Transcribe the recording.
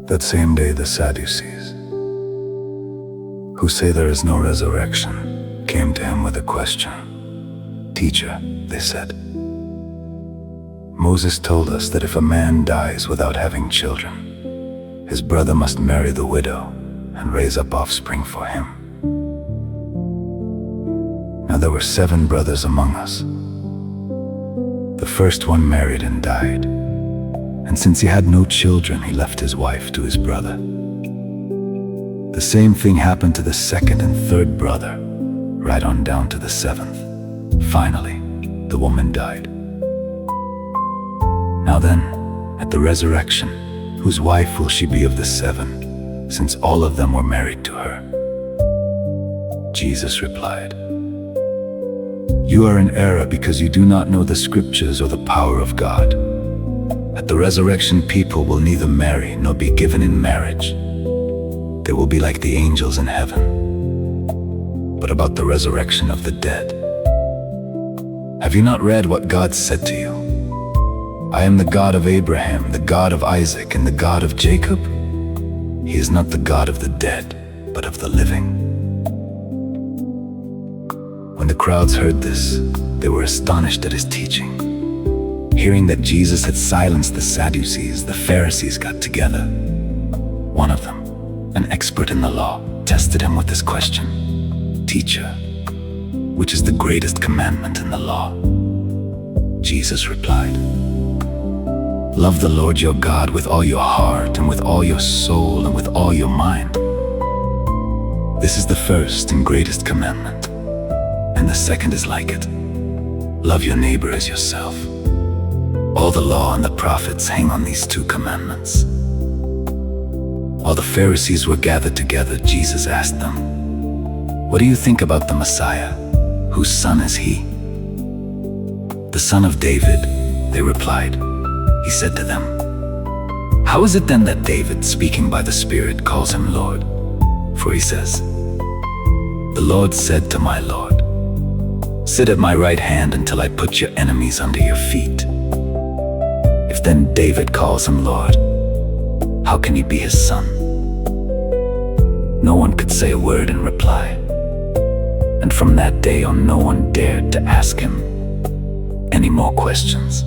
That same day the Sadducees, who say there is no resurrection, came to him with a question. "Teacher," they said, "Moses told us that if a man dies without having children, his brother must marry the widow and raise up offspring for him. Now there were 7 brothers among us. The first one married and died, and since he had no children, he left his wife to his brother. The same thing happened to the second and third brother, right on down to the 7th. Finally, the woman died. Now then, at the resurrection, whose wife will she be of the 7, since all of them were married to her?" Jesus replied, "You are in error because you do not know the scriptures or the power of God. At the resurrection, people will neither marry nor be given in marriage. They will be like the angels in heaven. But about the resurrection of the dead, have you not read what God said to you? I am the God of Abraham, the God of Isaac, and the God of Jacob. He is not the God of the dead, but of the living." When the crowds heard this, they were astonished at his teaching. Hearing that Jesus had silenced the Sadducees, the Pharisees got together. One of them, an expert in the law, tested him with this question. "Teacher, which is the greatest commandment in the law?" Jesus replied, "Love the Lord your God with all your heart and with all your soul and with all your mind. This is the first and greatest commandment, and the second is like it. Love your neighbor as yourself. All the law and the prophets hang on these 2 commandments." While the Pharisees were gathered together, Jesus asked them, "What do you think about the Messiah? Whose son is he?" "The son of David," they replied. He said to them, "How is it then that David, speaking by the Spirit, calls him Lord? For he says, 'The Lord said to my Lord, sit at my right hand until I put your enemies under your feet.' If then David calls him Lord, how can he be his son?" No one could say a word in reply, and from that day on no one dared to ask him any more questions.